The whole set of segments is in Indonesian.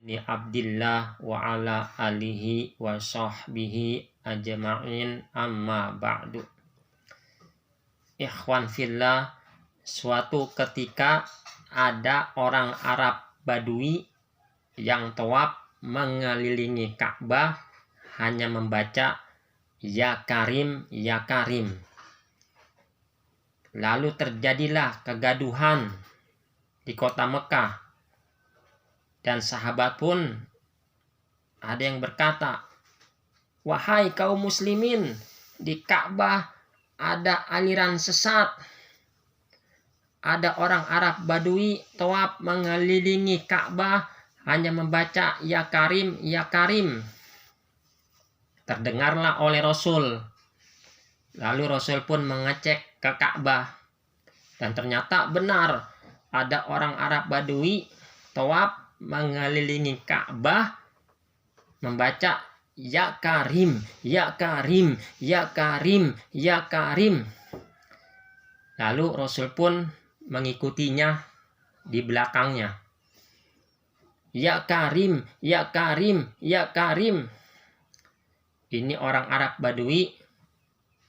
Ni Abdillah wa ala alihi wa sahbihi ajma'in, amma ba'du. Ikhwan fillah, suatu ketika ada orang Arab Badui yang tawaf mengelilingi Ka'bah hanya membaca ya Karim, ya Karim. Lalu terjadilah kegaduhan di kota Mekah. Dan sahabat pun ada yang berkata, wahai kaum muslimin, di Ka'bah ada aliran sesat. Ada orang Arab Badui tawaf mengelilingi Ka'bah hanya membaca ya Karim, ya Karim. Terdengarlah oleh Rasul. Lalu Rasul pun mengecek ke Ka'bah. Dan ternyata benar ada orang Arab Badui tawaf mengelilingi Ka'bah membaca ya Karim, ya Karim, ya Karim, ya Karim. Lalu Rasul pun mengikutinya di belakangnya. Ya Karim, ya Karim, ya Karim. Ini orang Arab Badui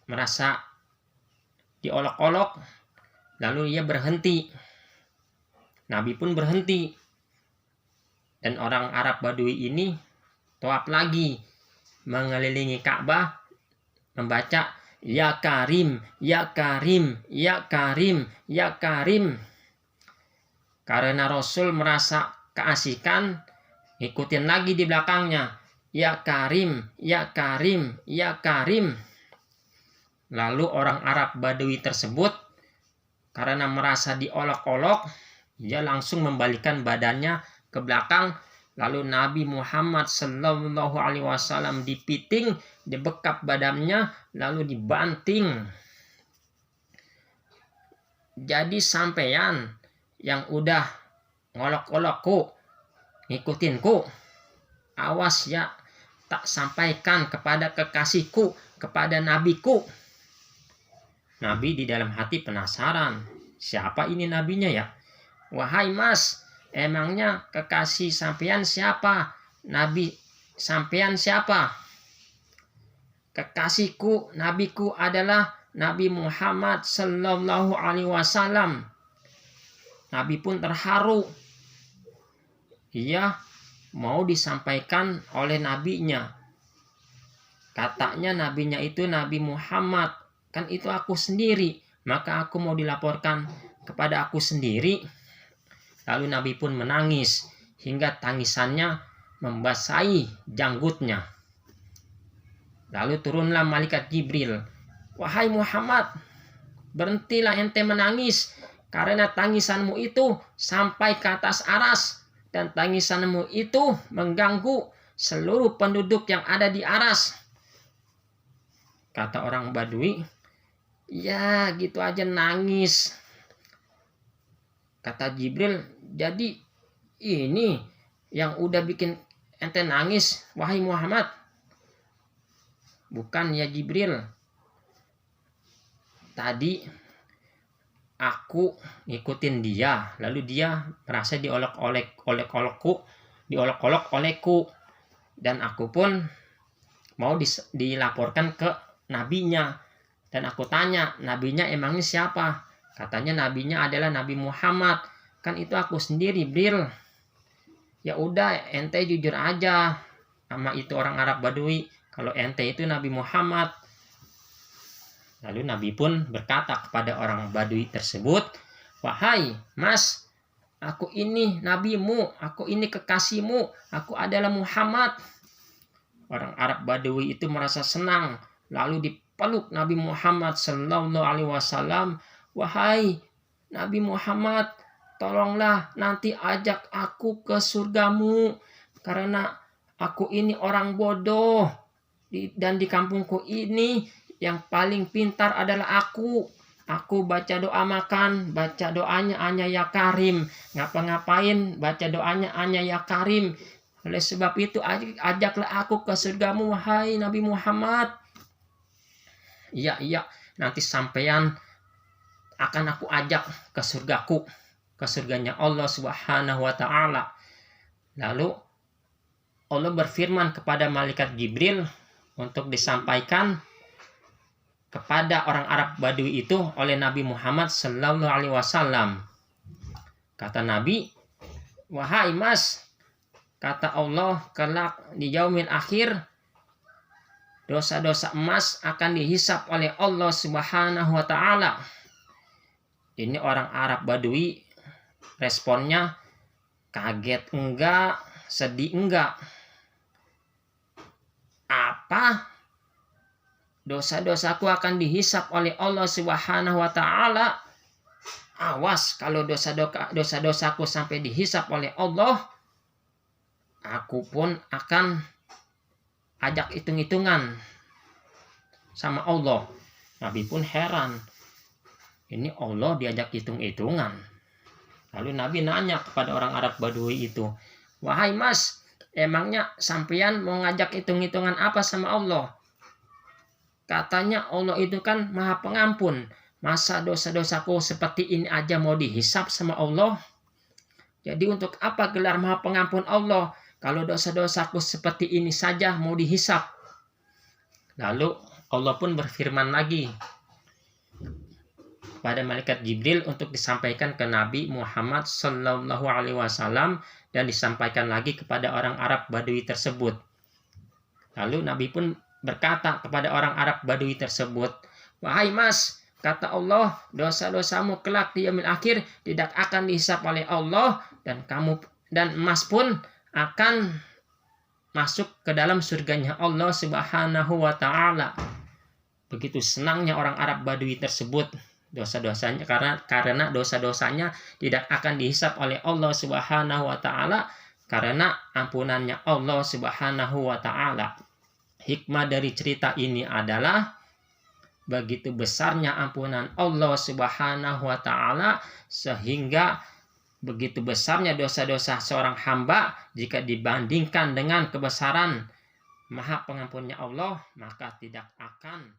merasa diolok-olok, lalu ia berhenti. Nabi pun berhenti. Dan orang Arab Badui ini tawaf lagi mengelilingi Ka'bah membaca ya Karim, ya Karim, ya Karim, ya Karim. Karena Rasul merasa keasikan, ikutin lagi di belakangnya. Ya Karim, ya Karim, ya Karim. Lalu orang Arab Badui tersebut karena merasa diolok-olok, ia langsung membalikan badannya ke belakang. Lalu Nabi Muhammad Sallallahu Alaihi Wasallam dipiting, dibekap badannya, lalu dibanting. Jadi sampeyan yang udah ngolok-olokku, ngikutinku, awas ya, tak sampaikan kepada kekasihku, kepada nabiku. Nabi di dalam hati penasaran, siapa ini nabinya ya? Wahai mas, emangnya kekasih sampean siapa? Nabi sampean siapa? Kekasihku, nabiku adalah Nabi Muhammad Sallallahu Alaihi Wasallam. Nabi pun terharu. Ia mau disampaikan oleh nabinya. Katanya nabinya itu Nabi Muhammad. Kan itu aku sendiri. Maka aku mau dilaporkan kepada aku sendiri. Lalu Nabi pun menangis hingga tangisannya membasahi janggutnya. Lalu turunlah malaikat Jibril. Wahai Muhammad, berhentilah ente menangis, karena tangisanmu itu sampai ke atas aras, dan tangisanmu itu mengganggu seluruh penduduk yang ada di aras. Kata orang Badui, ya gitu aja nangis. Kata Jibril, jadi ini yang udah bikin ente nangis, wahai Muhammad? Bukan ya Jibril. Tadi aku ngikutin dia, lalu dia merasa diolok-olok olehku, dan aku pun mau dilaporkan ke nabinya. Dan aku tanya, nabinya emangnya siapa? Katanya nabinya adalah Nabi Muhammad. Kan itu aku sendiri, Bril. Ya udah, ente jujur aja sama itu orang Arab Badui kalau ente itu Nabi Muhammad. Lalu Nabi pun berkata kepada orang Badui tersebut, wahai mas, aku ini nabimu, aku ini kekasihmu, aku adalah Muhammad. Orang Arab Badui itu merasa senang, lalu dipeluk Nabi Muhammad Sallallahu Alaihi Wasallam. Wahai Nabi Muhammad, tolonglah nanti ajak aku ke surgamu, karena aku ini orang bodoh, dan di kampungku ini yang paling pintar adalah aku. Aku baca doa makan, baca doanya hanya ya Karim. Ngapa-ngapain, baca doanya hanya ya Karim. Oleh sebab itu ajaklah aku ke surgamu, wahai Nabi Muhammad. Iya, nanti sampean akan aku ajak ke surgaku, ke surganya Allah Subhanahu wa Ta'ala. Lalu Allah berfirman kepada malaikat Jibril untuk disampaikan kepada orang Arab Badui itu oleh Nabi Muhammad Sallallahu Alaihi Wasallam. Kata Nabi, wahai Mas, kata Allah kelak di yaumil akhir, dosa-dosa emas akan dihisap oleh Allah Subhanahu wa Ta'ala. Ini orang Arab Badui, responnya kaget enggak, sedih enggak. Apa? Dosa-dosaku akan dihisap oleh Allah Subhanahu wa Ta'ala. Awas kalau dosa-dosaku sampai dihisap oleh Allah, aku pun akan ajak hitung-hitungan sama Allah. Nabi pun heran, ini Allah diajak hitung-hitungan. Lalu Nabi nanya kepada orang Arab Badui itu, wahai Mas, emangnya sampean mau ngajak hitung-hitungan apa sama Allah? Katanya Allah itu kan Maha Pengampun. Masa dosa-dosaku seperti ini aja mau dihisap sama Allah? Jadi untuk apa gelar Maha Pengampun Allah kalau dosa-dosaku seperti ini saja mau dihisap? Lalu Allah pun berfirman lagi pada malaikat Jibril untuk disampaikan ke Nabi Muhammad Sallallahu Alaihi Wasallam dan disampaikan lagi kepada orang Arab Badui tersebut. Lalu Nabi pun berkata kepada orang Arab Badui tersebut, wahai Mas, kata Allah, dosa-dosamu kelak di yaumil akhir tidak akan dihisap oleh Allah, dan kamu dan Mas pun akan masuk ke dalam surganya Allah Subhanahu wa Ta'ala. Begitu senangnya orang Arab Badui tersebut dosa-dosanya, karena dosa-dosanya tidak akan dihisap oleh Allah Subhanahu wa Ta'ala karena ampunannya Allah Subhanahu wa Ta'ala. Hikmah dari cerita ini adalah begitu besarnya ampunan Allah Subhanahu wa Ta'ala, sehingga begitu besarnya dosa-dosa seorang hamba jika dibandingkan dengan kebesaran Maha Pengampunnya Allah, maka tidak akan